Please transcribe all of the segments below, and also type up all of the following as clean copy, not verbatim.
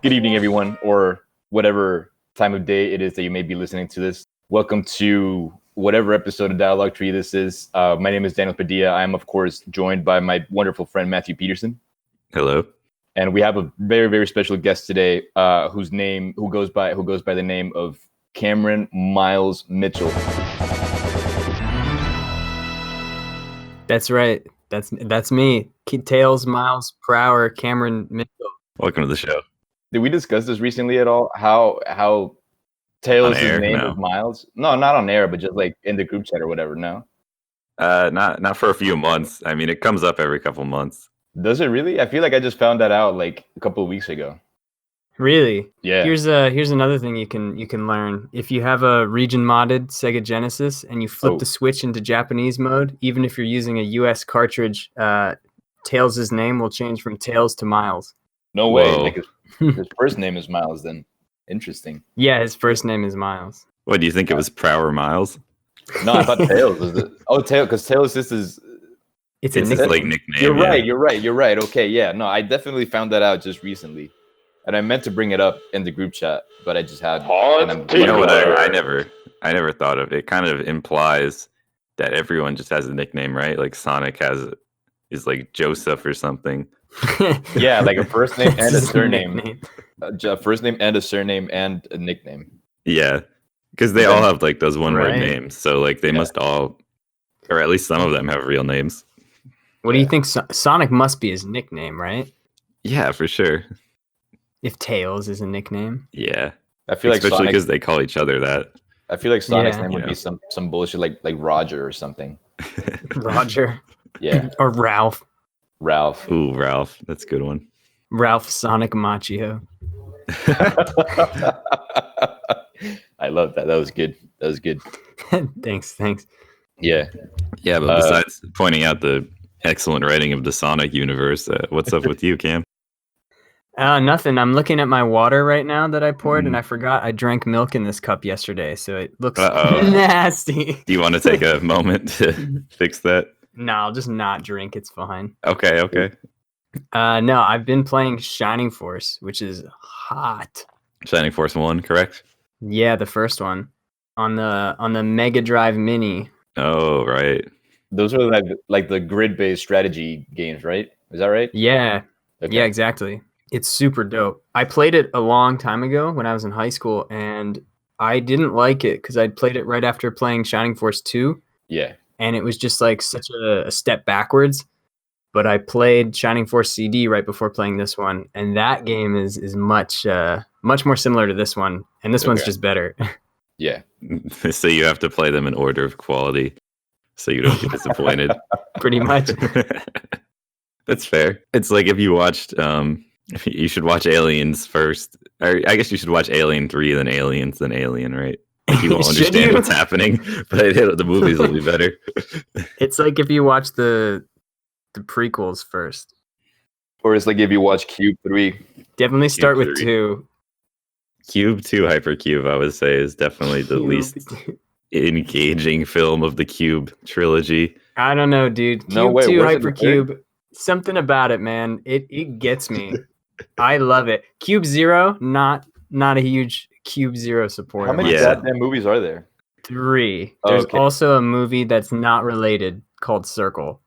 Good evening, everyone, or whatever time of day it is that you may be listening to this. Welcome to whatever episode of Dialogue Tree this is. My name is Daniel Padilla. I am, of course, joined by my wonderful friend Matthew Peterson. Hello. And we have a very, very special guest today, who goes by the name of Cameron Miles Mitchell. That's right. That's me. Tails Miles Prower, Cameron Mitchell. Welcome to the show. Did we discuss this recently at all? How Tails' name is Miles? No, not on air, but just like in the group chat or whatever. No. Not for a few months. I mean, it comes up every couple months. Does it really? I feel like I just found that out like a couple of weeks ago. Really? Yeah. Here's another thing you can learn. If you have a region modded Sega Genesis and you flip the switch into Japanese mode, even if you're using a US cartridge, Tails' name will change from Tails to Miles. No way. Like his first name is Miles then. Interesting. Yeah, his first name is Miles. What, do you think it was Prower Miles? No, I thought Tails was Tails, because Tails is it's a like nickname. You're right. Okay, yeah. No, I definitely found that out just recently. And I meant to bring it up in the group chat, but I just had. You know what? I never thought of it. It kind of implies that everyone just has a nickname, right? Like Sonic is like Joseph or something. Yeah, like a first name and a surname. A first name and a surname and a nickname. Yeah, because they all have like those one-word names. So like they must all, or at least some of them have real names. What do you think? Sonic must be his nickname, right? Yeah, for sure. If Tails is a nickname. Yeah. I feel especially because they call each other that. I feel like Sonic's name would be some bullshit like Roger or something. Roger. Yeah. Or Ralph. Ralph. Ooh, Ralph. That's a good one. Ralph Sonic Machio. I love that. That was good. Thanks. Yeah. Yeah, but besides pointing out the excellent writing of the Sonic universe, what's up with you, Cam? Nothing. I'm looking at my water right now that I poured, and I forgot I drank milk in this cup yesterday, so it looks nasty. Do you want to take a moment to fix that? No, I'll just not drink. It's fine. Okay. No, I've been playing Shining Force, which is hot. Shining Force 1, correct? Yeah, the first one on the Mega Drive Mini. Oh, right. Those are like the grid-based strategy games, right? Is that right? Yeah. Okay. Yeah, exactly. It's super dope. I played it a long time ago when I was in high school, and I didn't like it because I'd played it right after playing Shining Force 2. Yeah. And it was just like such a step backwards. But I played Shining Force CD right before playing this one, and that game is much more similar to this one, and this one's just better. Yeah. So you have to play them in order of quality, so you don't get disappointed. Pretty much. That's fair. It's like if you watched, you should watch Aliens first. Or I guess you should watch Alien 3, then Aliens, then Alien, right? Like you won't understand what's happening, but the movies will be better. It's like if you watch the prequels first. Or it's like if you watch Cube 3. Definitely start with 2. Cube 2 Hypercube, I would say, is definitely the least engaging film of the Cube trilogy. I don't know, dude. Cube 2 Hypercube, something about it, man. It gets me. I love it. Cube 0, not a huge Cube 0 supporter. How many goddamn movies are there? 3. There's also a movie that's not related called Circle.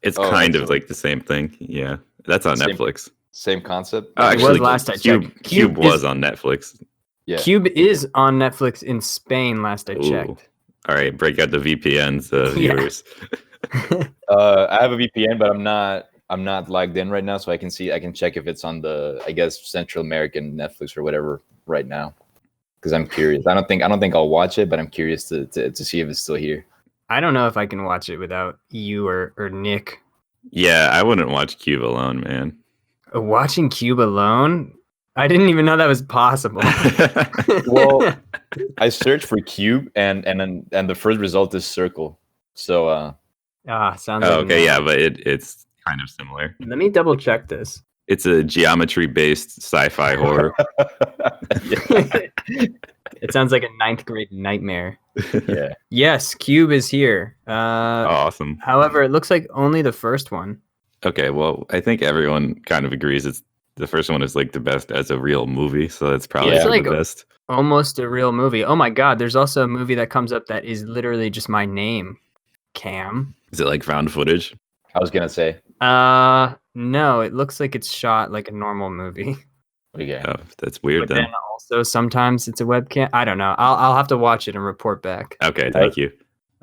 It's kind of like the same thing. Yeah. That's on Netflix. Same concept? Oh, actually, it was last I checked. Cube was on Netflix. Yeah. Cube is on Netflix in Spain last I checked. All right, break out the VPNs, viewers. I have a VPN, but I'm not logged in right now, so I can check if it's on the, I guess, Central American Netflix or whatever right now. Because I'm curious. I don't think I'll watch it, but I'm curious to see if it's still here. I don't know if I can watch it without you or Nick. Yeah, I wouldn't watch Cube alone, man. Watching Cube alone? I didn't even know that was possible. Well, I searched for Cube and the first result is Circle. So sounds okay, yeah, but it's kind of similar. Let me double check this. It's a geometry-based sci-fi horror. It sounds like a 9th grade nightmare. Yeah. Yes, Cube is here. Awesome. However, it looks like only the first one. Okay, well, I think everyone kind of agrees it's The first one is like the best as a real movie, so that's probably Yeah. the Like- best. Almost a real movie. Oh my god, there's also a movie that comes up that is literally just my name, Cam. Is it like found footage? I was gonna say, No, it looks like it's shot like a normal movie. what do you get? Oh, that's weird But then. then also sometimes it's a webcam. I don't know. I'll have to watch it and report back. Okay, thank you.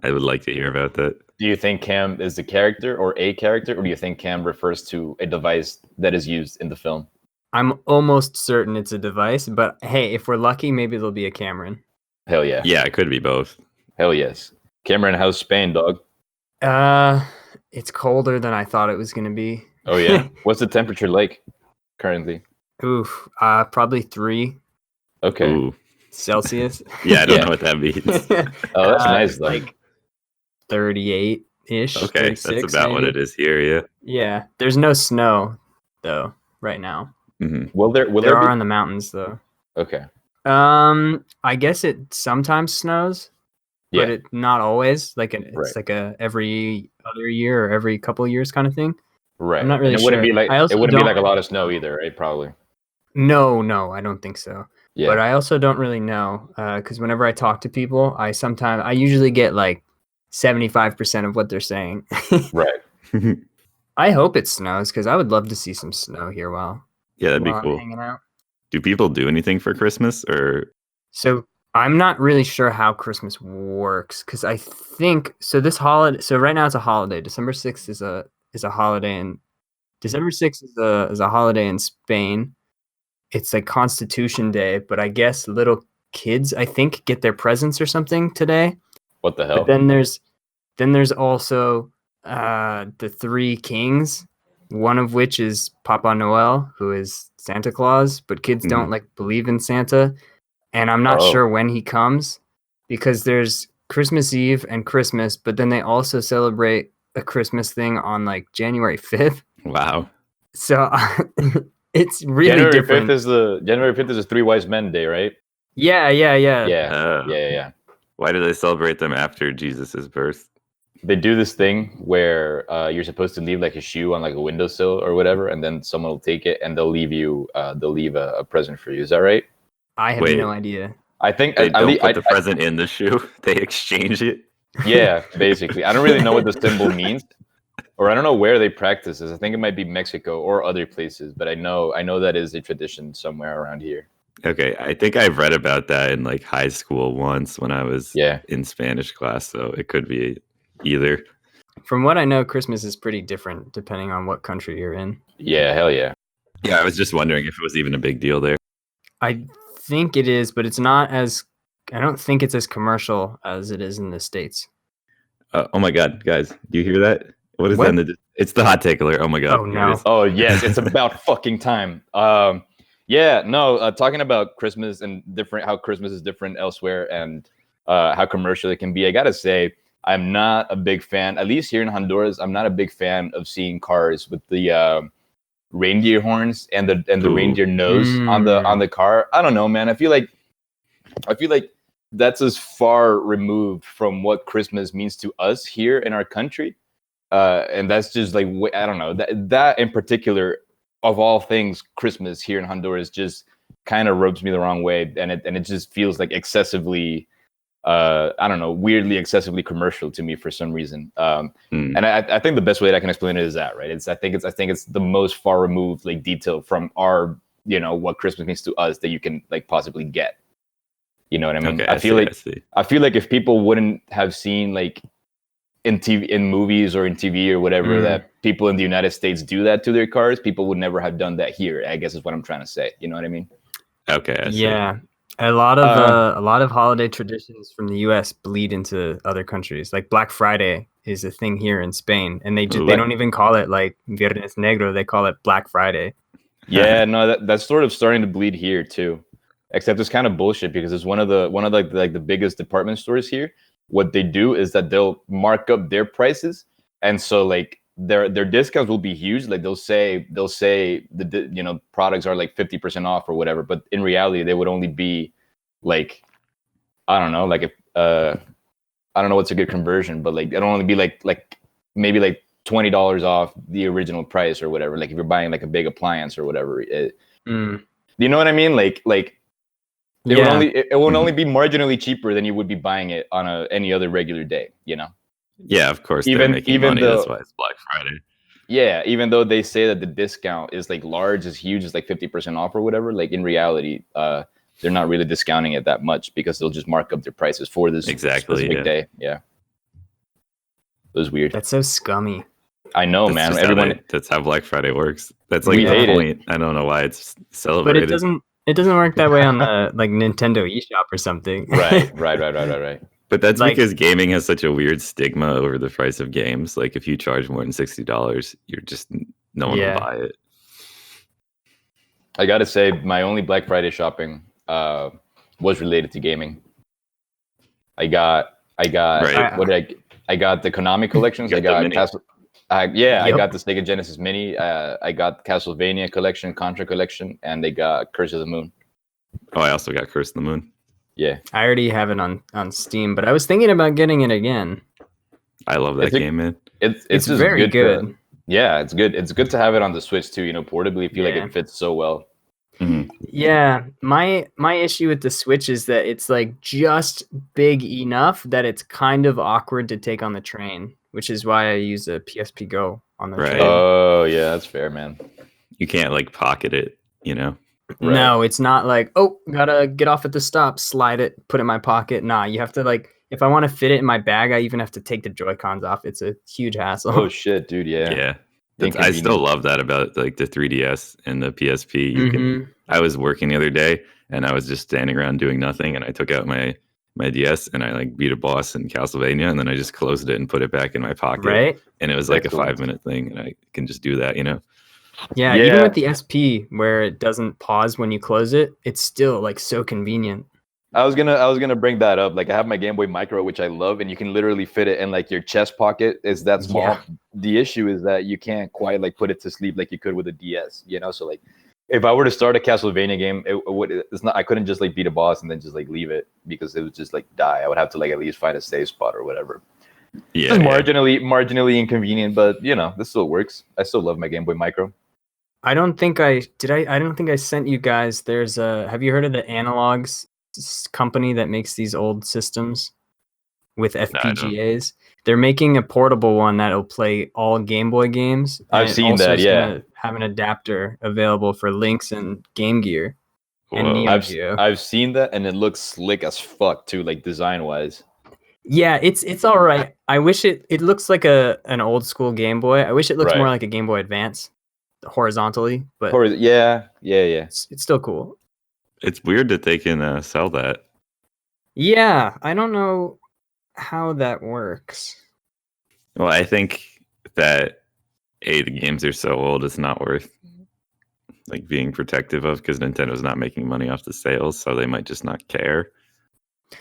I would like to hear about that. Do you think Cam is the character or a character, or do you think Cam refers to a device that is used in the film? I'm almost certain it's a device, but hey, if we're lucky, maybe there'll be a Cameron. Hell yeah. Yeah, it could be both. Hell yes. Cameron, how's Spain, dog? It's colder than I thought it was gonna be. Oh yeah. What's the temperature like currently? Oof. Probably 3 Okay. Ooh. Celsius. Yeah, I don't Yeah. know what that means. Oh, that's nice though. Like 38-ish. Okay, that's 36 about what maybe. it is here, yeah. Yeah. There's no snow though right now. hmm will there There are be? in the mountains though. Okay. I guess it sometimes snows, Yeah. but it not always. Like it's Right. like a every other year or every couple of years kind of thing. Right. I'm not really And it wouldn't be sure. like I also it wouldn't be don't- like a lot of snow either, right? Probably. No, I don't think so. Yeah. But I also don't really know because whenever I talk to people, I usually get like 75% of what they're saying. Right. I hope it snows because I would love to see some snow here while Yeah, that'd be I'm cool. hanging out. Do people do anything for Christmas or So I'm not really sure how Christmas works because I think so. This holiday, so right now it's a holiday. December 6th is a holiday, and December 6th is a holiday in Spain. It's like Constitution Day, but I guess little kids I think get their presents or something today. What the hell? But then there's also the 3 kings, one of which is Papa Noel, who is Santa Claus, but kids don't like believe in Santa. And I'm not Oh. sure when he comes because there's Christmas Eve and Christmas, but then they also celebrate a Christmas thing on like January 5th. wow. So it's really January different. 5th is a Three Wise Men Day, right? Yeah. Yeah. Oh. Yeah. Why do they celebrate them after Jesus' birth? They do this thing where you're supposed to leave like a shoe on like a windowsill or whatever, and then someone will take it and they'll leave a present for you. Is that right? I have Wait. no idea. I think They don't put I- the present in the shoe. They exchange it. yeah, basically. I don't really know what the symbol means, or I don't know where they practice this. I think it might be Mexico or other places, but I know that is a tradition somewhere around here. Okay, I think I've read about that in like high school once when I was Yeah. in Spanish class, so it could be either. From what I know, Christmas is pretty different depending on what country you're in. Yeah, hell yeah. Yeah, I was just wondering if it was even a big deal there. I think it is, but it's not as. I don't think it's as commercial as it is in the States. Oh my god, guys, do you hear that? What is What? that? In the, it's the hot take alert. Oh my god. Oh, here no. it is. Oh yes, it's about fucking time. Yeah, no, talking about Christmas and different how Christmas is different elsewhere and how commercial it can be. I gotta say, I'm not a big fan. At least here in Honduras, I'm not a big fan of seeing cars with the reindeer horns and the Ooh. reindeer nose on the car. I don't know, man. I feel like that's as far removed from what Christmas means to us here in our country. And that's just like I don't know that in particular of all things, Christmas here in Honduras just kind of rubs me the wrong way, and it just feels like excessively, I don't know, weirdly excessively commercial to me for some reason. And I think the best way that I can explain it is that, right? I think it's the most far removed like detail from our what Christmas means to us that you can like possibly get. You know what I mean? Okay, I feel see. I feel like if people wouldn't have seen like in movies or in TV or whatever that people in the United States do that to their cars, people would never have done that here. I guess is what I'm trying to say. You know what I mean? Okay, I see. Yeah, a lot of holiday traditions from the U.S. bleed into other countries. Like Black Friday is a thing here in Spain, and they Ooh. don't even call it like Viernes Negro. They call it Black Friday. Yeah, no, that's sort of starting to bleed here too. Except it's kind of bullshit because it's one of the biggest department stores here. What they do is that they'll mark up their prices, and so like their discounts will be huge. Like they'll say the products are like 50% off or whatever, but in reality they would only be like I don't know, like if I don't know what's a good conversion, but like it'll only be like maybe like $20 off the original price or whatever. Like if you're buying like a big appliance or whatever. Do you know what I mean? Like it will only be marginally cheaper than you would be buying it on any other regular day, you know? Yeah, of course. They're making money. That's why it's Black Friday. Yeah, even though they say that the discount is like large, is huge, is like 50% off or whatever, like in reality, they're not really discounting it that much because they'll just mark up their prices for this specific day. Yeah. It was weird. That's so scummy. I know, man. Everyone. That's how Black Friday works. That's like the point. I don't know why it's celebrated. But it doesn't work that way on the like Nintendo eShop or something. Right. But that's like, because gaming has such a weird stigma over the price of games. Like if you charge more than $60, you're just no one will buy it. I gotta say, my only Black Friday shopping was related to gaming. I got what did I get? I got the Konami collections. I got Castle. I got the Sega Genesis Mini. I got Castlevania collection, Contra collection, and they got Curse of the Moon. Oh, I also got Curse of the Moon. Yeah, I already have it on Steam, but I was thinking about getting it again. I love that game, man. It's just very good. Yeah, it's good. It's good to have it on the Switch too. You know, portably. I feel like it fits so well. Mm-hmm. Yeah, my issue with the Switch is that it's like just big enough that it's kind of awkward to take on the train, which is why I use a PSP Go on the train. Oh yeah, that's fair, man. You can't like pocket it, you know. Right. No, it's not like, oh, gotta get off at the stop, slide it, put it in my pocket. Nah, you have to like, if I want to fit it in my bag, I even have to take the Joy-Cons off. It's a huge hassle. Oh shit, dude, yeah. I still love that about like the 3DS and the PSP. I was working the other day and I was just standing around doing nothing, and I took out my DS and I like beat a boss in Castlevania, and then I just closed it and put it back in my pocket. Right. And it was like a 5-minute thing, and I can just do that, you know. Yeah, even with the SP where it doesn't pause when you close it, it's still like so convenient. I was gonna bring that up. Like I have my Game Boy Micro, which I love, and you can literally fit it in like your chest pocket. Is that small? Yeah. The issue is that you can't quite like put it to sleep like you could with a DS. You know, so like if I were to start a Castlevania game, it's not. I couldn't just like beat a boss and then just like leave it because it would just like die. I would have to like at least find a save spot or whatever. Yeah, it's marginally inconvenient, but you know, this still works. I still love my Game Boy Micro. I don't think I sent you guys. Have you heard of the Analogs company that makes these old systems with FPGAs? They're making a portable one that'll play all Game Boy games. I've seen that. Yeah, have an adapter available for Lynx and Game Gear. And Neo Geo. I've seen that, and it looks slick as fuck too, like design wise. Yeah, it's all right. I wish it looks like an old school Game Boy. I wish it looked more like a Game Boy Advance. Horizontally, but yeah. It's still cool. It's weird that they can sell that. Yeah, I don't know how that works. Well, I think that the games are so old, it's not worth like being protective of, because Nintendo's not making money off the sales, so they might just not care.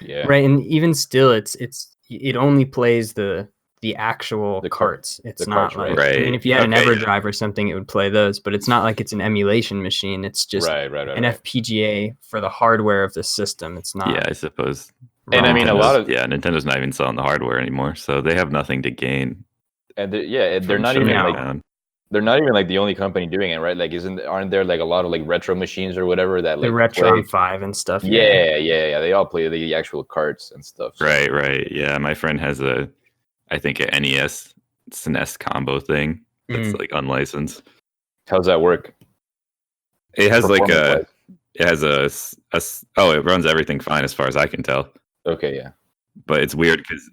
Yeah, right. And even still, it only plays the actual carts. It's not like, I mean, if you had an EverDrive or something, it would play those, but it's not like it's an emulation machine. It's just an FPGA for the hardware of the system. It's not. Yeah, I suppose. And I mean, Nintendo's not even selling the hardware anymore, so they have nothing to gain. And they're not even like the only company doing it, right? Like, aren't there like a lot of like retro machines or whatever that like the Retron 5 and stuff? Yeah. They all play the actual carts and stuff. So. Right. Yeah, my friend has I think an NES SNES combo thing that's like unlicensed. How's that work? It has it runs everything fine as far as I can tell. Okay, yeah. But it's weird because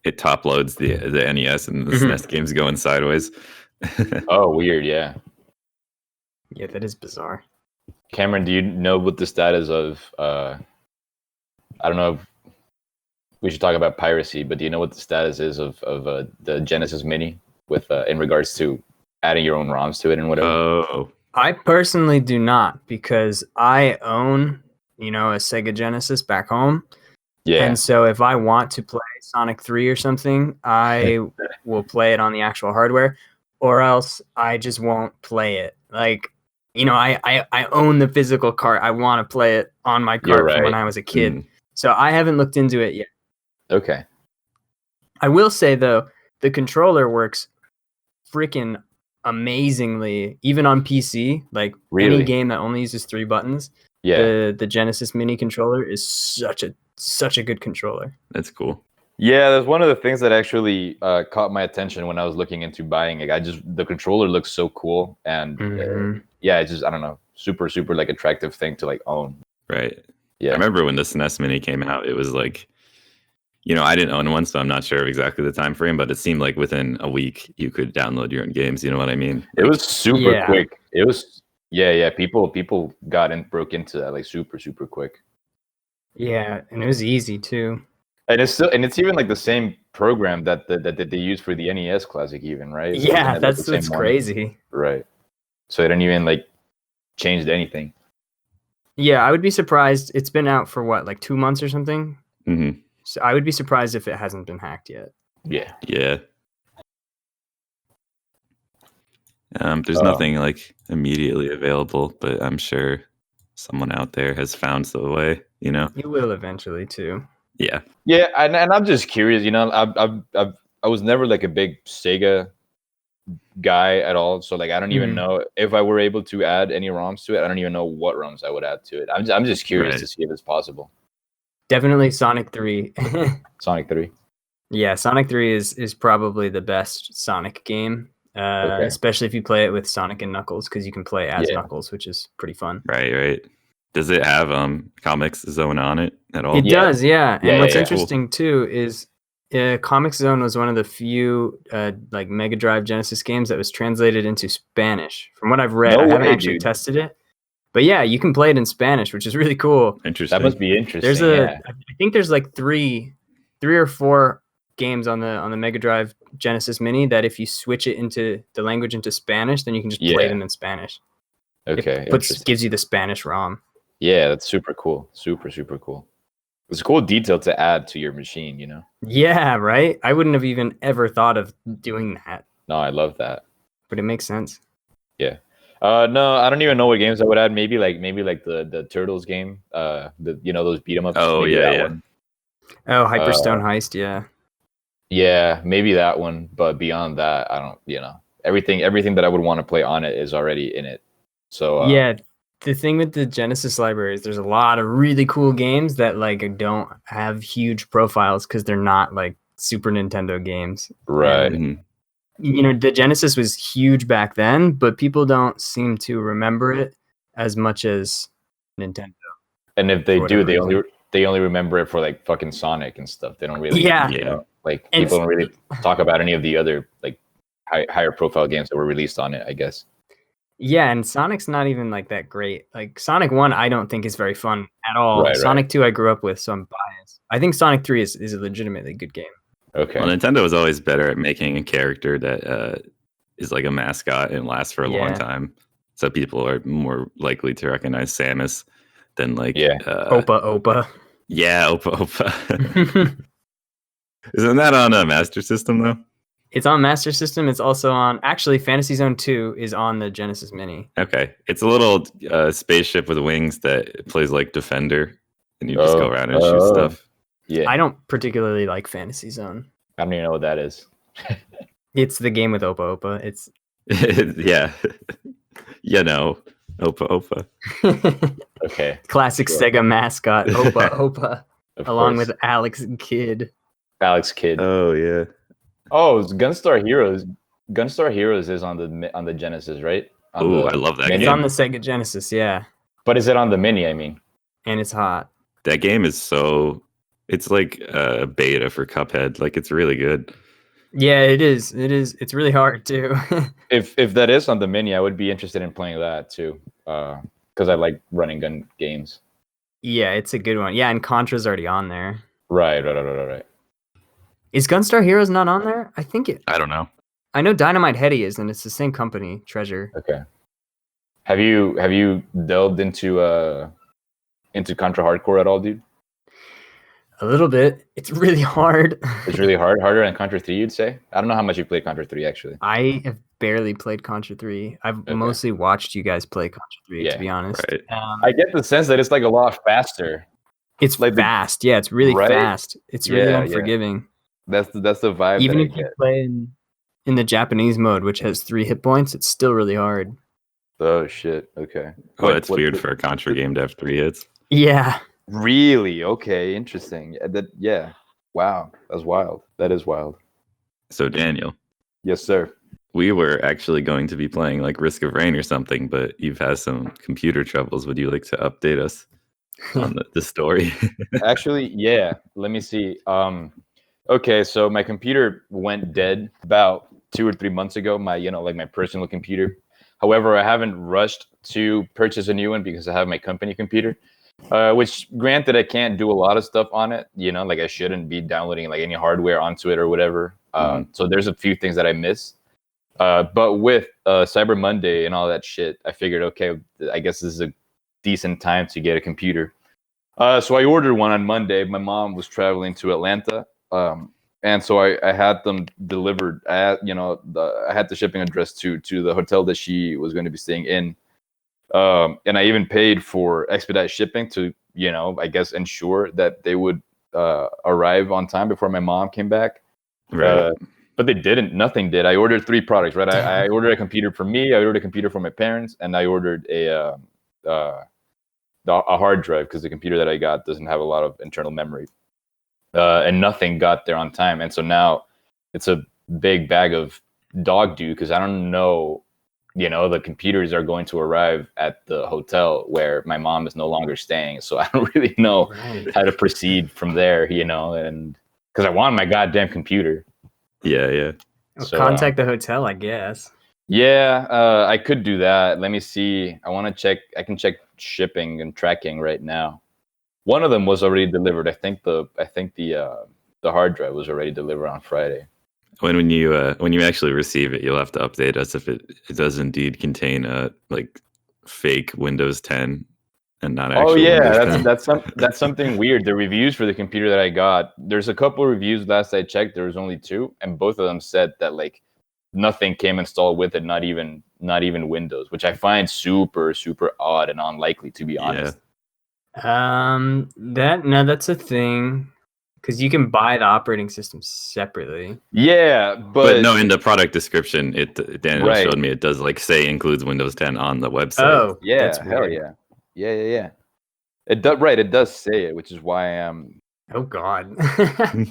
it top loads the NES and the SNES games going sideways. Oh, weird, yeah. Yeah, that is bizarre. Cameron, do you know what the status of I don't know if we should talk about piracy, but do you know what the status is of the Genesis Mini with in regards to adding your own ROMs to it and whatever? Oh, I personally do not, because I own, a Sega Genesis back home. Yeah. And so if I want to play Sonic 3 or something, I will play it on the actual hardware, or else I just won't play it. Like, I own the physical cart. I want to play it on my cart from when I was a kid. So I haven't looked into it yet. Okay. I will say, though, the controller works freaking amazingly, even on PC. Like Really? any game that only uses 3 buttons, the Genesis Mini controller is such a good controller. That's cool. Yeah, that's one of the things that actually caught my attention when I was looking into buying it. The controller looks so cool, and it's just, I don't know, super like attractive thing to like own. Right. Yeah. I remember when the SNES Mini came out, it was like, I didn't own one, so I'm not sure of exactly the time frame, but it seemed like within a week you could download your own games. You know what I mean? It was super quick. It was People broke into that like super quick. Yeah, and it was easy too. And it's even like the same program that they use for the NES Classic, even, right? Yeah, that's crazy. Right. So they didn't even like change anything. Yeah, I would be surprised. It's been out for what, like 2 months or something? Mm-hmm. So I would be surprised if it hasn't been hacked yet. Yeah. Yeah. There's nothing like immediately available, but I'm sure someone out there has found the way, You will eventually too. Yeah. Yeah, and I'm just curious, I was never like a big Sega guy at all, so like I don't even know if I were able to add any ROMs to it. I don't even know what ROMs I would add to it. I'm just curious to see if it's possible. Definitely Sonic 3. Sonic 3. Yeah, Sonic 3 is probably the best Sonic game, especially if you play it with Sonic and Knuckles, because you can play as Knuckles, which is pretty fun. Right. Does it have Comics Zone on it at all? It does, yeah. And what's interesting too is Comics Zone was one of the few like Mega Drive Genesis games that was translated into Spanish. From what I've read, I haven't actually tested it. But yeah, you can play it in Spanish, which is really cool. Interesting. That must be interesting. I think there's like three or four games on the Mega Drive Genesis Mini that if you switch it into the language into Spanish, then you can just play them in Spanish. Okay. It gives you the Spanish ROM. Yeah, that's super cool. Super cool. It's a cool detail to add to your machine, Yeah, right? I wouldn't have even ever thought of doing that. No, I love that. But it makes sense. Yeah. No, I don't even know what games I would add. Maybe like the Turtles game. Those beat 'em ups. Oh, yeah. One. Oh, Hyperstone Heist, yeah. Yeah, maybe that one. But beyond that, I don't. Everything that I would want to play on it is already in it. So yeah, the thing with the Genesis library is there's a lot of really cool games that like don't have huge profiles because they're not like Super Nintendo games. Right. And, the Genesis was huge back then, but people don't seem to remember it as much as Nintendo. And if they do, they only remember it for like fucking Sonic and stuff. They don't really like people don't really talk about any of the other like higher profile games that were released on it, I guess. Yeah, and Sonic's not even like that great. Like Sonic 1 I don't think is very fun at all. Right, Sonic 2 I grew up with, so I'm biased. I think Sonic 3 is a legitimately good game. Okay. Well, Nintendo was always better at making a character that is like a mascot and lasts for a long time. So people are more likely to recognize Samus than like Opa. Yeah, Opa. Isn't that on a Master System though? It's on Master System. It's also on Fantasy Zone 2 is on the Genesis Mini. Okay. It's a little spaceship with wings that plays like Defender, and you just go around and shoot stuff. Yeah. I don't particularly like Fantasy Zone. I don't even know what that is. It's the game with Opa. It's yeah. Opa. Okay. Classic Sega mascot, Opa. Along with Alex Kidd. Alex Kidd. Oh yeah. Oh, it's Gunstar Heroes. Gunstar Heroes is on the Genesis, right? Oh, I love that game. It's on the Sega Genesis, yeah. But is it on the Mini, I mean? And it's hot. That game is it's like a beta for Cuphead. Like it's really good. Yeah, it is. It's really hard too. If that is on the Mini, I would be interested in playing that too. Because I like running gun games. Yeah, it's a good one. Yeah, and Contra's already on there. Right. Is Gunstar Heroes not on there? I think it. I don't know. I know Dynamite Headdy is, and it's the same company, Treasure. Okay. Have you delved into Contra Hardcore at all, dude? A little bit. It's really hard. It's really hard. Harder than Contra 3, you'd say? I don't know how much you played Contra 3, actually. I have barely played Contra 3. I've mostly watched you guys play Contra 3, to be honest. Right. I get the sense that it's like a lot faster. It's like fast. Yeah, it's really fast. It's really unforgiving. That's the vibe Even that I if you get. play in the Japanese mode, which has 3 hit points, it's still really hard. Oh shit. Okay. Oh, it's weird for a Contra game to have 3 hits. Yeah. Really? Okay. Interesting. Yeah. Wow. That's wild. That is wild. So Daniel, Yes, sir. we were actually going to be playing like Risk of Rain or something, but you've had some computer troubles. Would you like to update us on the story? Actually, yeah. Let me see. Okay, so my computer went dead about 2 or 3 months ago. My, like my personal computer. However, I haven't rushed to purchase a new one because I have my company computer. Which, granted, I can't do a lot of stuff on it. Like I shouldn't be downloading like any hardware onto it or whatever. So there's a few things that I miss. But with Cyber Monday and all that shit, I figured, okay, I guess this is a decent time to get a computer. So I ordered one on Monday. My mom was traveling to Atlanta, and so I had them delivered. I had the shipping address to the hotel that she was going to be staying in, and I even paid for expedite shipping to I guess ensure that they would arrive on time before my mom came back. Right. But they didn't. Nothing did. I ordered 3 products. Right. I ordered a computer for me. I ordered a computer for my parents, and I ordered a hard drive because the computer that I got doesn't have a lot of internal memory, and nothing got there on time. And so now it's a big bag of dog doo because I don't know, the computers are going to arrive at the hotel where my mom is no longer staying. So I don't really know how to proceed from there, and because I want my goddamn computer. Yeah. So, contact the hotel, I guess. Yeah, I could do that. Let me see. I can check shipping and tracking right now. One of them was already delivered. I think the hard drive was already delivered on Friday. When you actually receive it, you'll have to update us if it does indeed contain like fake Windows 10 and not actual. Oh yeah, Windows 10. that's something weird. The reviews for the computer that I got, there's a couple of reviews. Last I checked, there was only 2, and both of them said that like nothing came installed with it, not even Windows, which I find super odd and unlikely, to be honest. That's a thing because you can buy the operating system separately. Yeah, but no, in the product description, Daniel Right. showed me it does like say includes Windows 10 on the website. Oh, yeah, that's hell weird. yeah. It does, right? It does say it, which is why I'm. Oh God. I'm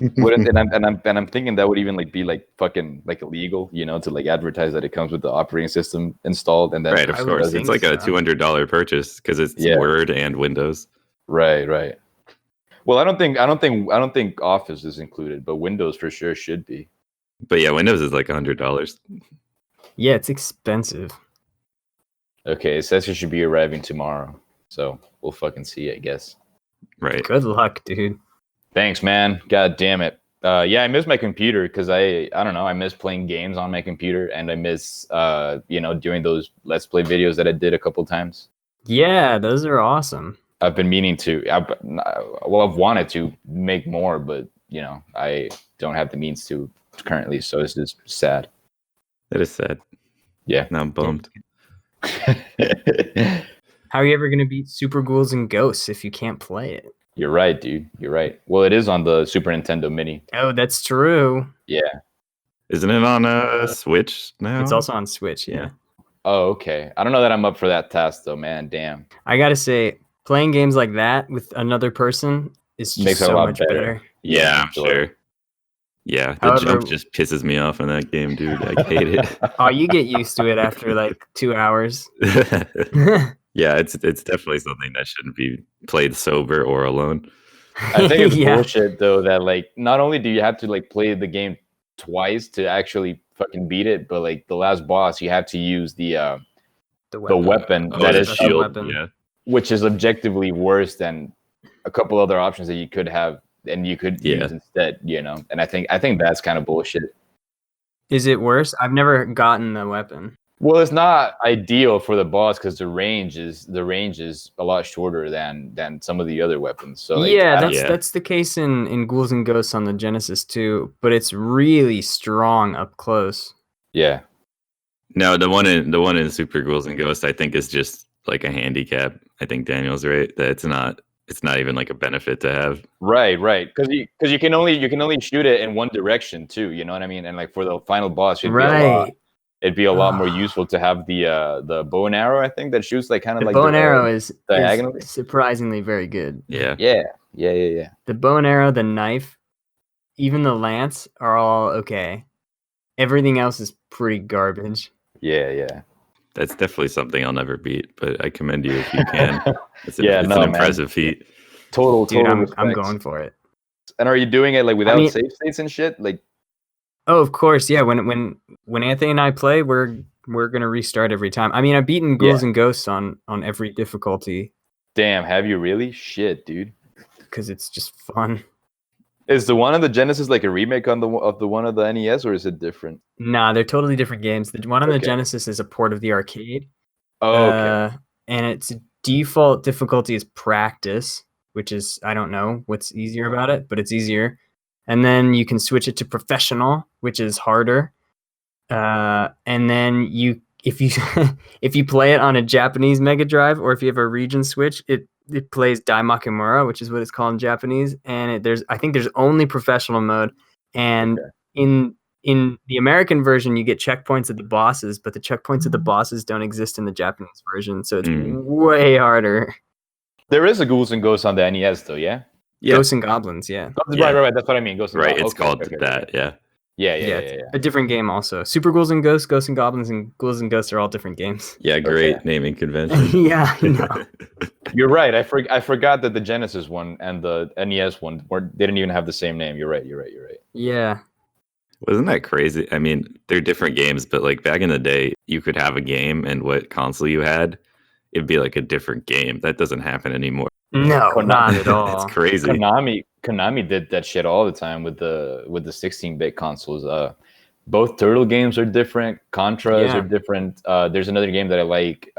thinking that would even like be like fucking like illegal, to like advertise that it comes with the operating system installed, and then right, of course, it's like a $200 purchase because it's Word and Windows. Right. Well, I don't think Office is included, but Windows for sure should be. But yeah, Windows is like $100. Yeah, it's expensive. Okay, it says it should be arriving tomorrow, so we'll fucking see, I guess. Right. Good luck, dude. Thanks, man. God damn it. Yeah, I miss my computer because I don't know. I miss playing games on my computer, and I miss doing those Let's Play videos that I did a couple times. Yeah, those are awesome. I've been meaning to. I've wanted to make more, but I don't have the means to currently. So it's just sad. That is sad. Yeah, now I'm bummed. How are you ever gonna beat Super Ghouls and Ghosts if you can't play it? You're right, dude. You're right. Well, it is on the Super Nintendo Mini. Oh, that's true. Yeah. Isn't it on Switch now? It's also on Switch, yeah. Oh, okay. I don't know that I'm up for that task though, man. Damn. I gotta say, playing games like that with another person is just so much better. Yeah, I'm sure. Yeah, the jump just pisses me off in that game, dude. I hate it. Oh, you get used to it after like 2 hours. Yeah, it's definitely something that shouldn't be played sober or alone. I think it's bullshit though that like not only do you have to like play the game twice to actually fucking beat it, but like the last boss you have to use the weapon that is shield, which is objectively worse than a couple other options that you could have and you could use instead, And I think that's kind of bullshit. Is it worse? I've never gotten the weapon. Well, it's not ideal for the boss because the range is a lot shorter than some of the other weapons. So like, that's the case in Ghouls and Ghosts on the Genesis too, but it's really strong up close. Yeah. No, the one in Super Ghouls and Ghosts I think is just like a handicap. I think Daniel's right that it's it's not even like a benefit to have. Right. Because you can only shoot it in one direction too. You know what I mean? And like for the final boss, it'd be a lot more useful to have the bow and arrow. I think that shoots like kind of like bow and arrow is diagonally. Surprisingly very good. Yeah. The bow and arrow, the knife, even the lance are all okay. Everything else is pretty garbage. Yeah. That's definitely something I'll never beat, but I commend you if you can. It's an impressive feet. Total. Dude, I'm going for it. And are you doing it like without save states and shit? Like, oh, of course, yeah. When Anthony and I play, we're gonna restart every time. I mean, I've beaten Ghouls and Ghosts on every difficulty. Damn, have you really? Shit, dude. Because it's just fun. Is the one on the Genesis like a remake of the one of the NES, or is it different? Nah, they're totally different games. The one on the Genesis is a port of the arcade. Oh, okay. And its default difficulty is practice, which is, I don't know what's easier about it, but it's easier. And then you can switch it to professional, which is harder. And then if you play it on a Japanese Mega Drive, or if you have a region switch, it plays Daimakimura, which is what it's called in Japanese. And I think there's only professional mode. And in the American version, you get checkpoints at the bosses, but the checkpoints at the bosses don't exist in the Japanese version. So it's way harder. There is a Ghouls and Ghosts on the NES though, yeah? Ghosts and Goblins, yeah. Right. That's what I mean. Ghosts and Goblins. It's called that, yeah. Yeah. A different game also. Super Ghouls and Ghosts, Ghosts and Goblins, and Ghouls and Ghosts are all different games. Yeah, great naming convention. Yeah, I know. You're right. I forgot that the Genesis one and the NES one didn't even have the same name. You're right. Yeah. Wasn't that crazy? I mean, they're different games, but like back in the day, you could have a game and what console you had, it'd be like a different game. That doesn't happen anymore. No, not at all. It's crazy. Konami did that shit all the time with the 16-bit consoles. Both Turtle games are different. Contras are different. There's another game that I like,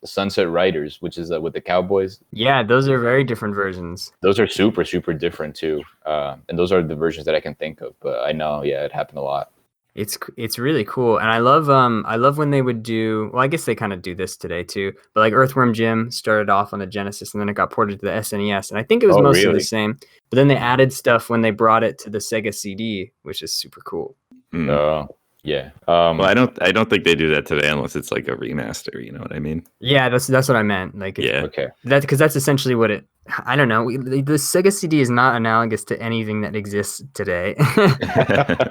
Sunset Riders, which is with the cowboys. Yeah, those are very different versions. Those are super, super different too. And those are the versions that I can think of. But I know, it happened a lot. It's really cool, and I love when they would do. Well, I guess they kind of do this today too. But like Earthworm Jim started off on the Genesis, and then it got ported to the SNES, and I think it was mostly the same. But then they added stuff when they brought it to the Sega CD, which is super cool. Yeah. Well, I don't think they do that today unless it's like a remaster. You know what I mean? Yeah, that's what I meant. Like, okay. Because that's essentially what it. I don't know. The Sega CD is not analogous to anything that exists today,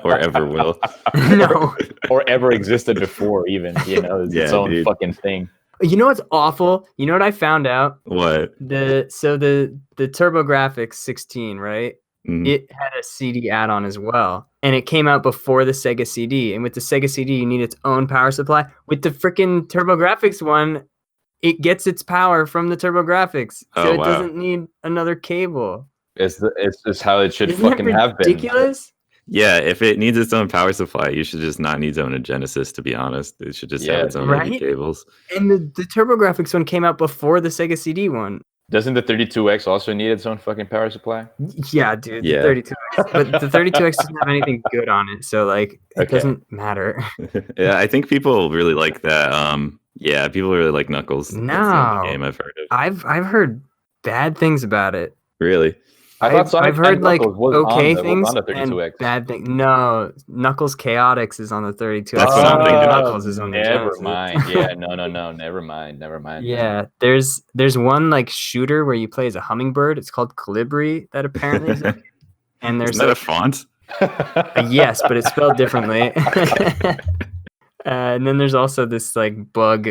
or ever will. No, or ever existed before. Even it's its own fucking thing. You know what's awful? You know what I found out? What? The TurboGrafx 16, right? Mm-hmm. It had a CD add-on as well, and it came out before the Sega CD. And with the Sega CD, you need its own power supply. With the freaking TurboGrafx one, it gets its power from the TurboGrafx, so it doesn't need another cable. It's how it should fucking have been. Ridiculous. Yeah, if it needs its own power supply, you should just not need its own Genesis. To be honest, it should just have its own cables. And the TurboGrafx one came out before the Sega CD one. Doesn't the 32X also need its own fucking power supply? Yeah, dude. Yeah. The 32X, but the 32X doesn't have anything good on it, so like it doesn't matter. Yeah, I think people really like that. Yeah, people really like Knuckles. No, that's the only game I've heard of. I've heard bad things about it. Really? I've heard like okay things and bad things. No, Knuckles Chaotix is on the 32X. That's what I'm thinking. Knuckles is on the Never mind. Yeah, no. Never mind. Yeah, there's one like shooter where you play as a hummingbird. It's called Colibri. That apparently is. And there's that a font? Yes, but it's spelled differently. And then there's also this like bug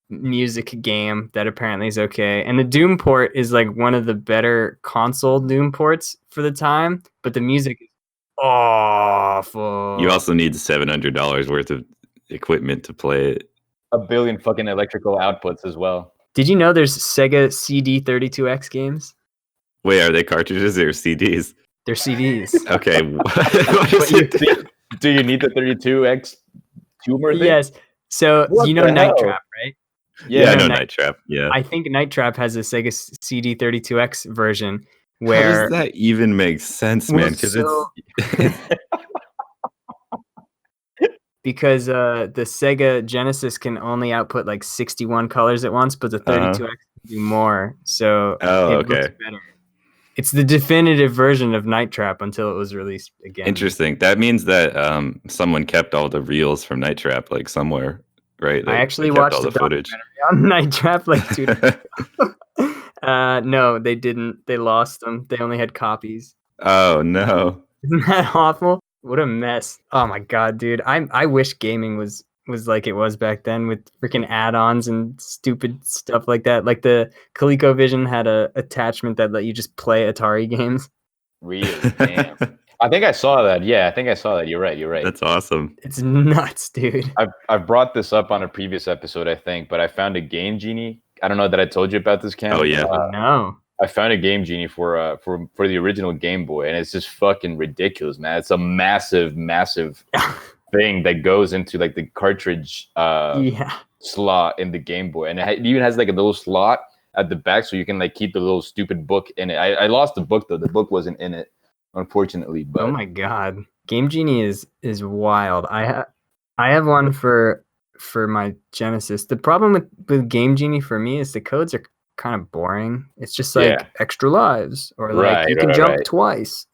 music game that apparently is okay, and the Doom port is like one of the better console Doom ports for the time, but the music is awful. You also need $700 worth of equipment to play it. A billion fucking electrical outputs as well. Did you know there's Sega CD32X games? Wait, are they cartridges or CDs? They're CDs. Okay. Do you need the 32X tumor thing? Yes. So Night Trap, right? Yeah, I know Night Trap. Yeah. I think Night Trap has a Sega CD32X version where... How does that even make sense, man? Because the Sega Genesis can only output like 61 colors at once, but the 32X do more. So Oh, it looks okay. better. It's the definitive version of Night Trap until it was released again. Interesting. That means that someone kept all the reels from Night Trap like somewhere, right? I They actually kept watched all the the footage. documentary on Night Trap like 2 days ago. No, they didn't. They lost them. They only had copies. Oh no. Isn't that awful? What a mess. Oh my god, dude. I wish gaming was like it was back then with freaking add-ons and stupid stuff like that. Like the ColecoVision had a attachment that let you just play Atari games. Really? Damn. I think I saw that. Yeah, I think I saw that. You're right. You're right. That's awesome. It's nuts, dude. I've brought this up on a previous episode, I think, but I found a Game Genie. I don't know that I told you about this, Cam. Oh, yeah. No. I found a Game Genie for the original Game Boy, and it's just fucking ridiculous, man. It's a massive thing that goes into like the cartridge Yeah. slot in the Game Boy, and it even has like a little slot at the back so you can like keep the little stupid book in it. I lost the book though. The book wasn't in it, unfortunately. But Oh my god. Game Genie is wild. I have one for my Genesis. The problem with Game Genie for me is the codes are kind of boring. It's just like Yeah. extra lives or like Right, you can right, jump right. twice.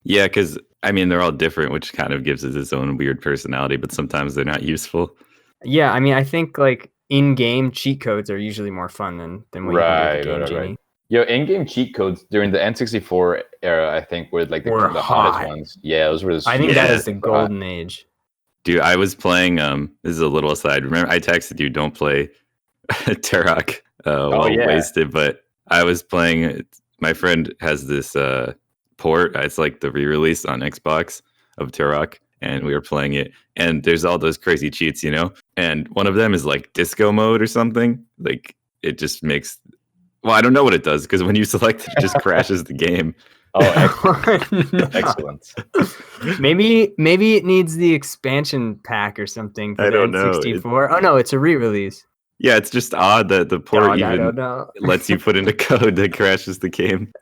Yeah, because I mean they're all different, which kind of gives it its own weird personality, but sometimes they're not useful. Yeah, I mean I think like in-game cheat codes are usually more fun than what you can do Right, with Game right, Genie. right. Yo, in-game cheat codes during the N64 era, I think, were like the Were hottest hot. ones. Yeah, those were the I think that Yeah, is the super hot. golden age. Dude, I was playing this is a little aside. Remember I texted you don't play Turok while yeah. wasted, but I was playing my friend has this port. It's like the re-release on Xbox of Turok, and we were playing it, and there's all those crazy cheats, you know? And one of them is like disco mode or something. Like it just makes I don't know what it does because when you select it, it just crashes the game. Oh, No. excellent. Maybe it needs the expansion pack or something for I the don't know. N64. Oh no, it's a re-release. Yeah, it's just odd that the port Dog, I even don't know. lets you put in a code that crashes the game.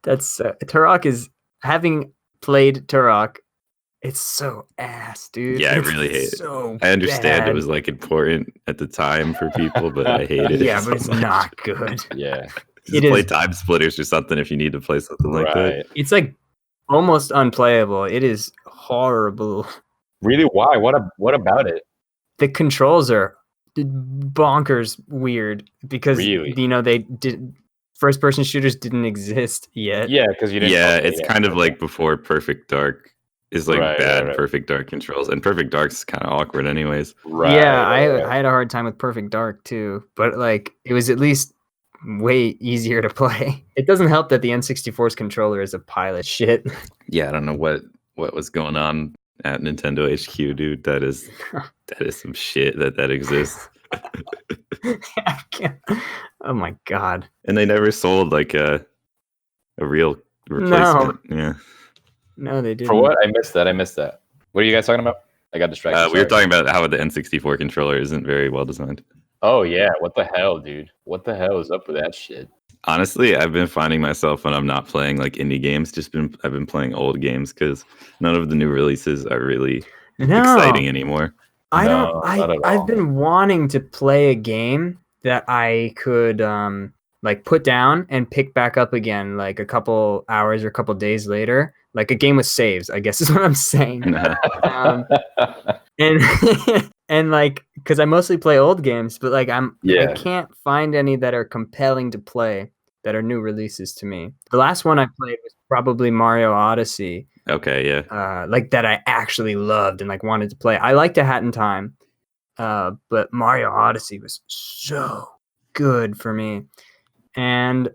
That's Turok is having played Turok. It's so ass, dude. Yeah, I It's really hate it. so I understand bad. it was like important at the time for people, but I hated it. Yeah, so but it's much. not good. Yeah, Just it play is- time splitters or something if you need to play something like that. right. It's like almost unplayable. It is horrible. Really? Why? What about it? The controls are bonkers weird because Really? you know they did first person shooters didn't exist yet. Yeah, because you didn't. Yeah, okay, it's kind of okay. like before Perfect Dark is like Right, bad right, right. Perfect Dark controls, and Perfect Dark's kind of awkward anyways. Right, Yeah, right, I had a hard time with Perfect Dark too, but like it was at least way easier to play. It doesn't help that the N64's controller is a pile of shit. Yeah, I don't know what was going on at Nintendo HQ, dude. That is some shit that exists. I can't- Oh my god. And they never sold like a real replacement. Yeah. No, they didn't. For what? I missed that. What are you guys talking about? I got distracted. We were sorry. talking about how the N64 controller isn't very well designed. Oh yeah, what the hell, dude? What the hell is up with that shit? Honestly, I've been finding myself when I'm not playing like indie games, I've been playing old games because none of the new releases are really No, exciting anymore. I No, don't. not at all. I've been wanting to play a game that I could like put down and pick back up again, like a couple hours or a couple days later. Like a game with saves, I guess is what I'm saying. Um, and and like because I mostly play old games, but like I Yeah. can't find any that are compelling to play that are new releases to me. The last one I played was probably Mario Odyssey. Okay, yeah. Like that I actually loved and like wanted to play. I liked A Hat in Time, but Mario Odyssey was so good for me, and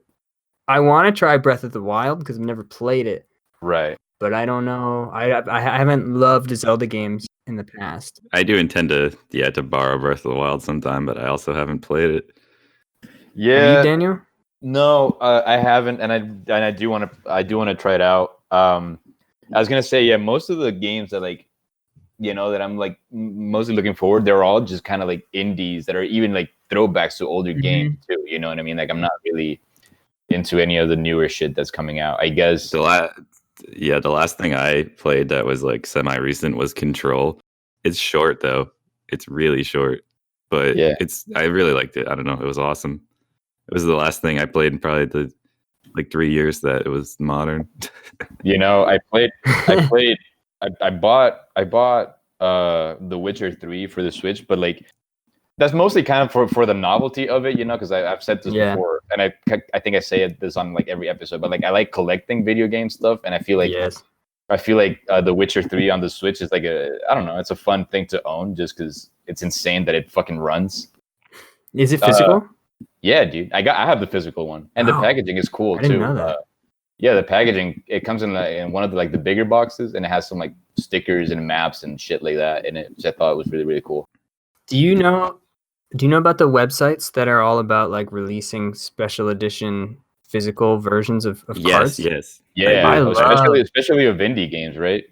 I want to try Breath of the Wild because I've never played it, Right. but I don't know. I haven't loved Zelda games in the past. I do intend to borrow Breath of the Wild sometime, but I also haven't played it. Have Yeah. you, Daniel? No, I haven't, and I do want to try it out. I was gonna say, yeah, most of the games that like, that I'm like mostly looking forward, they're all just kind of like indies that are even like throwbacks to older games too. You know what I mean? Like I'm not really into any of the newer shit that's coming out. I guess. The last thing I played that was like semi-recent was Control. It's short though. It's really short, but Yeah. I really liked it. I don't know. It was awesome. It was the last thing I played in probably the 3 years that it was modern. I bought The Witcher 3 for the Switch, but like that's mostly kind of for the novelty of it, because I've said this before, and I think I say this on like every episode, but like I like collecting video game stuff, and I feel like The Witcher 3 on the Switch is like I don't know, it's a fun thing to own just because it's insane that it fucking runs. Is it physical? Yeah, dude. I have the physical one, and the packaging is cool too. I didn't know that. Yeah, the packaging, it comes in one of the bigger boxes, and it has some like stickers and maps and shit like that in it, which I thought was really, really cool. Do you know about the websites that are all about like releasing special edition physical versions of cards? Yes. Yeah, especially of indie games, right?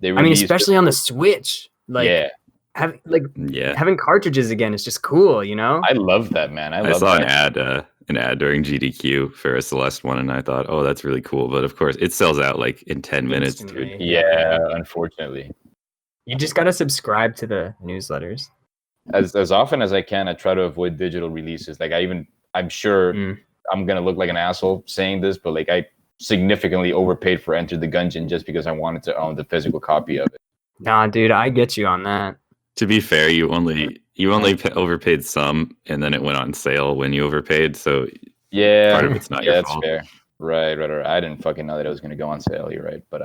Especially on the Switch. Like, having cartridges again is just cool, I love that, man. I saw an ad during GDQ for a Celeste one, and I thought, oh, that's really cool. But of course, it sells out like in 10 minutes, dude. Yeah, unfortunately. You just gotta subscribe to the newsletters. As often as I can, I try to avoid digital releases. Like I'm sure I'm gonna look like an asshole saying this, but like I significantly overpaid for Enter the Gungeon just because I wanted to own the physical copy of it. Nah, dude, I get you on that. To be fair, you only overpaid some, and then it went on sale when you overpaid. So yeah, part of it's not your fault. Fair. Right. I didn't fucking know that it was gonna go on sale. You're right, but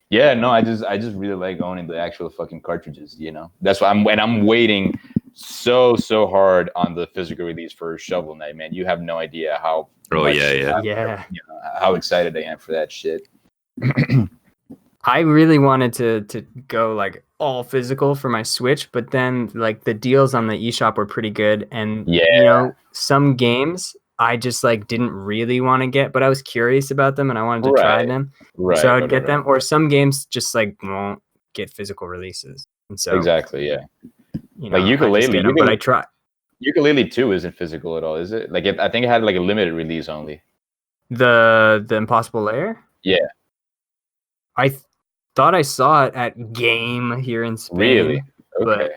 yeah, no, I just really like owning the actual fucking cartridges. That's why I'm waiting so hard on the physical release for Shovel Knight, man. You have no idea how. Oh yeah. How excited I am for that shit. I really wanted to go like all physical for my Switch, but then like the deals on the eShop were pretty good, and some games I just like didn't really want to get, but I was curious about them and I wanted to try them, so I would get them. Or some games just like won't get physical releases, and so exactly, yeah. Like Yooka-Laylee, but I try. Yooka-Laylee 2 isn't physical at all, is it? Like I think it had like a limited release only. The Impossible Lair? Yeah. I thought I saw it at Game here in Spain. Really? Okay.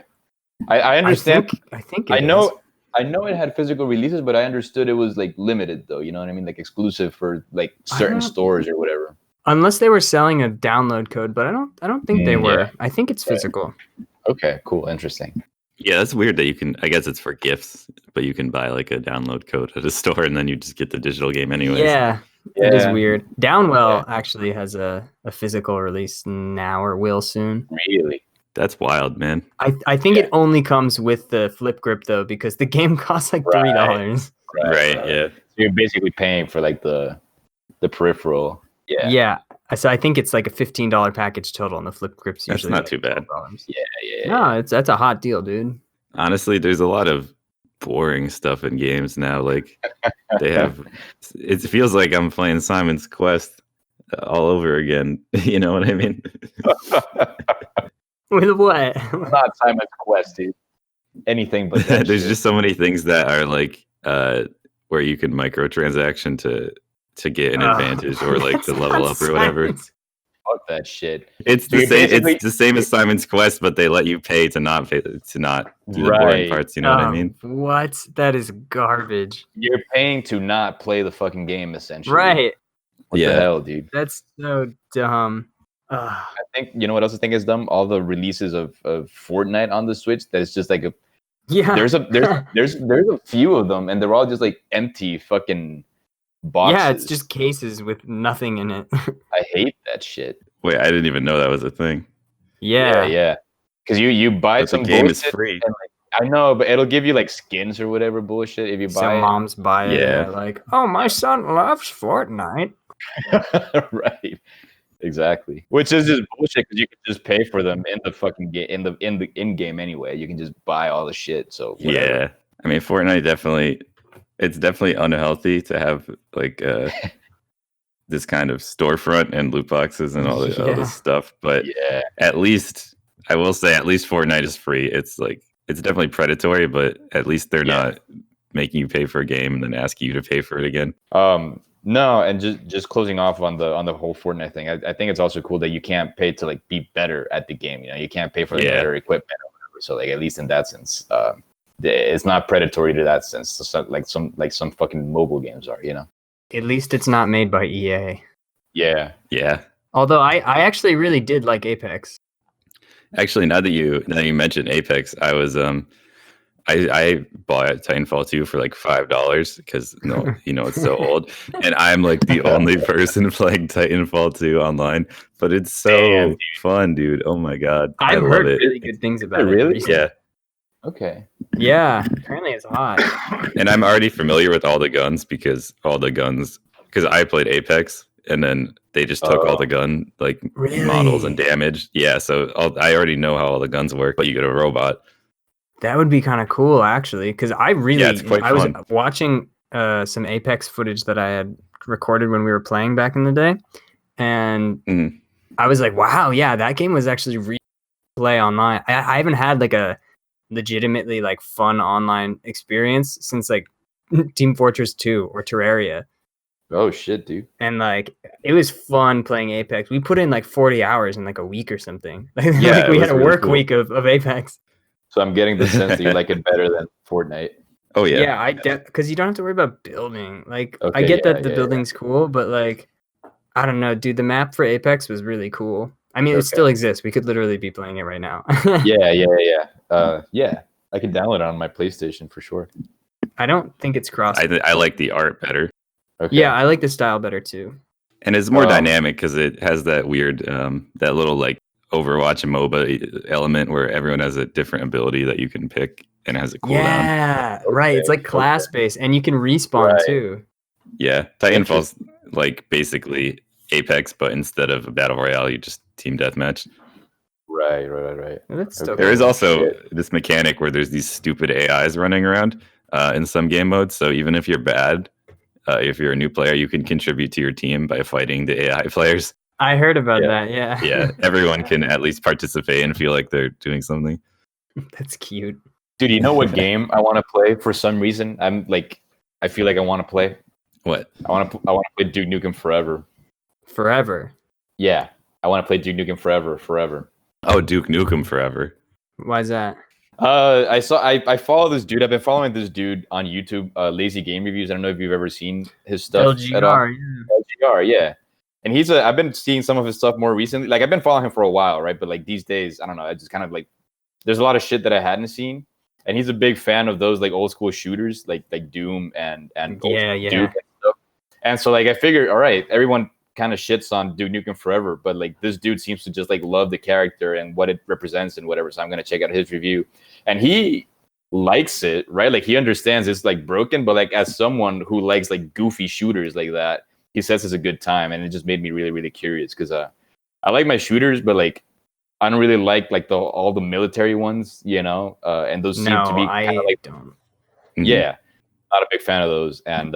I understand. I think I know it had physical releases, but I understood it was like limited though. You know what I mean? Like exclusive for like certain stores or whatever. Unless they were selling a download code, but I don't think they were. I think it's physical. Okay, cool, interesting. Yeah, that's weird that you can. I guess it's for gifts, but you can buy like a download code at a store, and then you just get the digital game anyways. Yeah. It is weird. Downwell actually has a physical release now, or will soon. Really? That's wild, man. I think it only comes with the flip grip though, because the game costs like $3. Right. Yeah. So you're basically paying for like the peripheral. Yeah. Yeah. So I think it's like a $15 package total, and the flip grip's usually that's not too bad. Yeah. No, that's a hot deal, dude. Honestly, there's a lot of boring stuff in games now. Like they have, it feels like I'm playing Simon's Quest all over again. You know what I mean? With what? Not Simon's Quest, dude. Anything but that. There's just so many things that are like where you can microtransaction to get an advantage or like to level up or whatever. Fuck that shit. It's the same. It's the same as Simon's Quest, but they let you pay to not do the boring parts. You know what I mean? What? That is garbage. You're paying to not play the fucking game, essentially. Right? What the hell, dude? That's so dumb. I think you know what else I think is dumb. All the releases of Fortnite on the Switch. That is just like a There's a few of them, and they're all just like empty fucking boxes. Yeah, it's just cases with nothing in it. I hate that shit. Wait, I didn't even know that was a thing. Yeah. Because you buy but some the game bullshit is free. and, like, I know, but it'll give you like skins or whatever bullshit if you buy Some it. moms buy it. Yeah. And they're like, oh, my son loves Fortnite. Right. Exactly. Which is just bullshit because you can just pay for them in the fucking game in the in-game anyway. You can just buy all the shit. So whatever. Yeah. I mean, Fortnite it's definitely unhealthy to have like this kind of storefront and loot boxes and all this stuff. But at least I will say, at least Fortnite is free. It's like it's definitely predatory, but at least they're not making you pay for a game and then asking you to pay for it again. No, and just closing off on the whole Fortnite thing. I think it's also cool that you can't pay to like be better at the game. You know, you can't pay for like better equipment or whatever. So like at least in that sense, it's not predatory to that sense. So, like some fucking mobile games are, you know. At least it's not made by EA. Yeah. Yeah. Although I actually really did like Apex. Actually, now that you mentioned Apex, I was I bought Titanfall 2 for like $5 because it's so old, and I'm like the only person playing Titanfall 2 online. But it's so fun, dude. Oh my god, I've love heard it. really good things about it. Really? Recently. Yeah. Okay. Yeah, apparently it's hot. And I'm already familiar with all the guns because I played Apex, and then they just took all the gun models and damage. Yeah, so I already know how all the guns work. But you get a robot. That would be kind of cool, actually, because I it's quite was fun. watching some Apex footage that I had recorded when we were playing back in the day, and I was like, wow, yeah, that game was actually really play online. I haven't had like a legitimately like fun online experience since like Team Fortress 2 or Terraria. Oh shit, dude. And like it was fun playing Apex. We put in like 40 hours in like a week or something. Yeah, like we had a really work cool. week of Apex. So I'm getting the sense that you like it better than Fortnite. Oh yeah. Yeah, because you don't have to worry about building. Like I Okay, get yeah, that the yeah, building's cool, but like I don't know, dude. The map for Apex was really cool. I mean, it Okay. still exists. We could literally be playing it right now. Yeah. Yeah. I can download it on my PlayStation for sure. I don't think it's cross. I like the art better. Okay. Yeah, I like the style better too. And it's more dynamic because it has that weird, that little like Overwatch and MOBA element where everyone has a different ability that you can pick and has a cooldown. Yeah, right. It's like class based, and you can respawn too. Yeah, Titanfall's like basically Apex, but instead of a battle royale, you just team deathmatch. Right. That's still There is cool. also this mechanic where there's these stupid AIs running around in some game modes. So even if you're bad, if you're a new player, you can contribute to your team by fighting the AI players. I heard about that. Yeah. Yeah, everyone can at least participate and feel like they're doing something. That's cute. Dude, you know what game I want to play for some reason? I feel like I want to play. What? I want to play Duke Nukem Forever. Forever. Yeah, I want to play Duke Nukem Forever. Oh, Duke Nukem Forever. Why is that? I follow this dude. I've been following this dude on YouTube, Lazy Game Reviews. I don't know if you've ever seen his stuff at all. LGR, yeah. And I've been seeing some of his stuff more recently. Like I've been following him for a while, right? But like these days, I don't know. I just kind of like there's a lot of shit that I hadn't seen. And he's a big fan of those like old school shooters, like Doom and Duke and stuff. And so like I figured, all right, everyone kind of shits on Duke Nukem Forever, but like this dude seems to just like love the character and what it represents and whatever. So I'm gonna check out his review, and he likes it, right? Like he understands it's like broken, but like as someone who likes like goofy shooters like that, he says it's a good time, and it just made me really, really curious because I like my shooters, but like I don't really like all the military ones, you know, and those seem to be kind of like don't. Yeah, not a big fan of those, and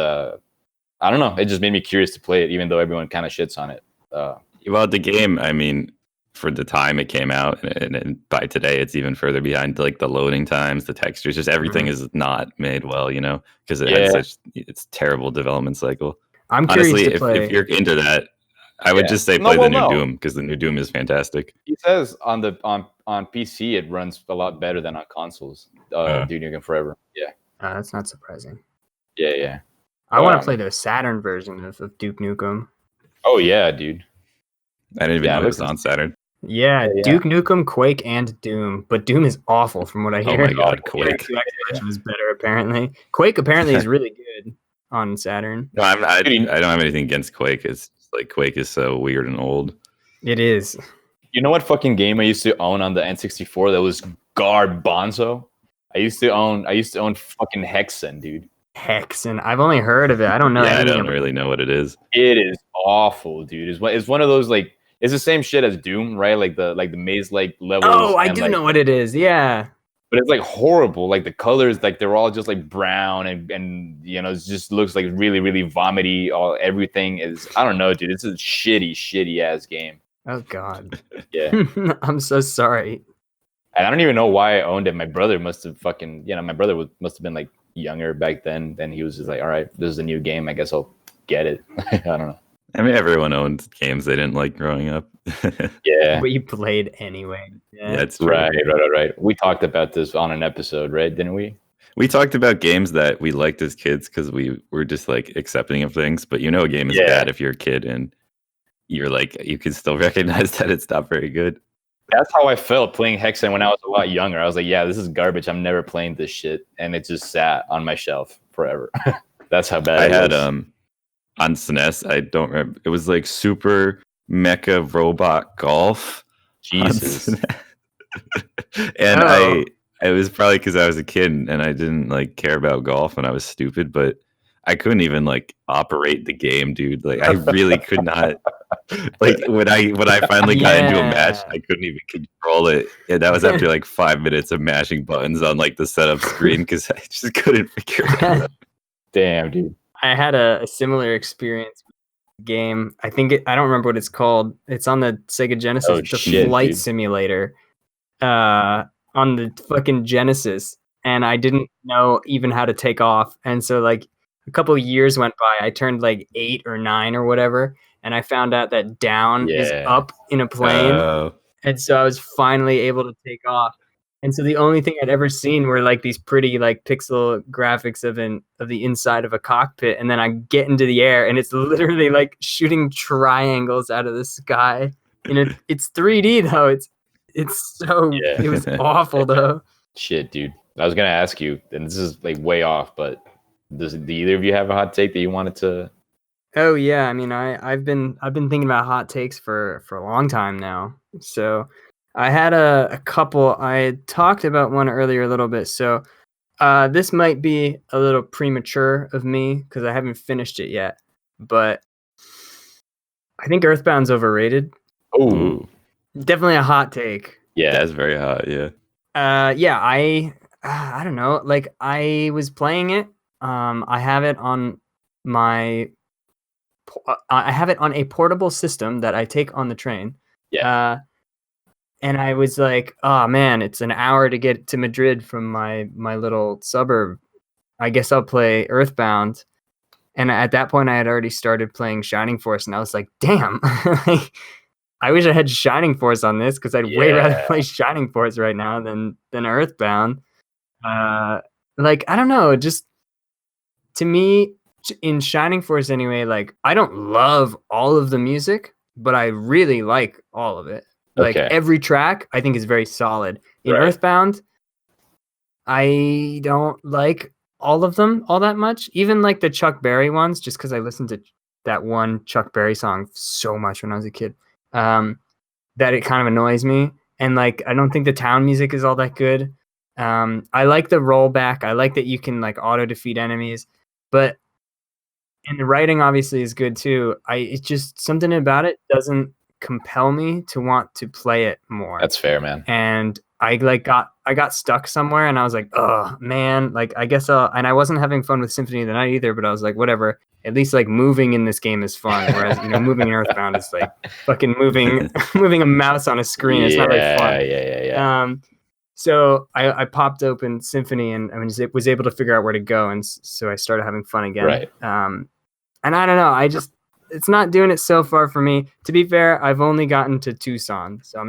I don't know. It just made me curious to play it, even though everyone kind of shits on it. Well, the game, I mean, for the time it came out, and by today, it's even further behind. Like the loading times, the textures, just everything is not made well, you know, because it has it's terrible development cycle. I'm curious honestly, to play. if you're into that, I would just say play the new Doom because the new Doom is fantastic. He says on PC it runs a lot better than on consoles. Duke Nukem Forever. Yeah. That's not surprising. Yeah. I want to play the Saturn version of Duke Nukem. Oh yeah, dude. I didn't even know it was on Saturn. Yeah, Duke Nukem, Quake, and Doom. But Doom is awful from what I hear. Oh my god, Quake. Is better apparently. Quake apparently is really good on Saturn. No, I don't have anything against Quake. It's just like Quake is so weird and old. It is. You know what fucking game I used to own on the N64 that was garbanzo? I used to own fucking Hexen, dude. Hexen. I've only heard of it. I don't know. Yeah, I don't really know what it is. It is awful, dude. It's one of those like it's the same shit as Doom, right? Like the maze like levels. Oh, I do know what it is. Yeah. But it's like horrible. Like the colors, like they're all just like brown and you know, it just looks like really, really vomity. Everything is I don't know, dude. It's a shitty ass game. Oh god. Yeah. I'm so sorry. And I don't even know why I owned it. My brother must have must have been like younger back then. Then he was just like, all right, this is a new game. I guess I'll get it. I don't know. I mean, everyone owned games they didn't like growing up. Yeah. But you played anyway. Yeah, that's right. We talked about this on an episode, right? Didn't we? We talked about games that we liked as kids because we were just like accepting of things. But a game is bad if you're a kid and you're like, you can still recognize that it's not very good. That's how I felt playing Hexen when I was a lot younger. I was like, yeah, this is garbage. I'm never playing this shit. And it just sat on my shelf forever. That's how bad I had on SNES, I don't remember. It was like Super Mecha Robot Golf. Jesus. And it was probably because I was a kid and I didn't like care about golf and I was stupid, but I couldn't even like operate the game, dude. Like I really could not. Like when I finally got into a match, I couldn't even control it. And that was after like 5 minutes of mashing buttons on like the setup screen because I just couldn't figure it out. Damn, dude. I had a similar experience with the game. I don't remember what it's called. It's on the Sega Genesis. It's a flight simulator on the fucking Genesis. And I didn't know even how to take off. And so like a couple of years went by. I turned like 8 or 9 or whatever. And I found out that down is up in a plane. And so I was finally able to take off. And so the only thing I'd ever seen were like these pretty like pixel graphics of the inside of a cockpit. And then I get into the air and it's literally like shooting triangles out of the sky. And it's 3D though. It's so it was awful though. Shit, dude. I was gonna ask you, and this is like way off, but do either of you have a hot take that you wanted to? Oh yeah, I mean I've been thinking about hot takes for a long time now. So I had a couple. I talked about one earlier a little bit. So this might be a little premature of me because I haven't finished it yet. But I think Earthbound's overrated. Oh, definitely a hot take. Yeah, that's very hot. Yeah. I don't know. Like I was playing it. I have it on a portable system that I take on the train. Yeah. And I was like, oh man, it's an hour to get to Madrid from my little suburb. I guess I'll play Earthbound. And at that point I had already started playing Shining Force and I was like, damn, I wish I had Shining Force on this because I'd way rather play Shining Force right now than Earthbound. Like, I don't know, just to me, in Shining Force anyway, like I don't love all of the music, but I really like all of it. Like every track I think is very solid. In Earthbound, I don't like all of them all that much. Even like the Chuck Berry ones, just because I listened to that one Chuck Berry song so much when I was a kid, that it kind of annoys me. And like I don't think the town music is all that good. I like the rollback. I like that you can like auto defeat enemies, and the writing obviously is good too. It's just something about it doesn't compel me to want to play it more. That's fair, man. And I got stuck somewhere and I was like, oh man, like I guess and I wasn't having fun with Symphony of the Night either, but I was like, whatever. At least like moving in this game is fun. Whereas, moving in Earthbound is like fucking moving a mouse on a screen. It's not very fun. Yeah. So I popped open Symphony and I was able to figure out where to go. And so I started having fun again. Right. And I don't know. It's not doing it so far for me. To be fair, I've only gotten to Tucson, so I'm not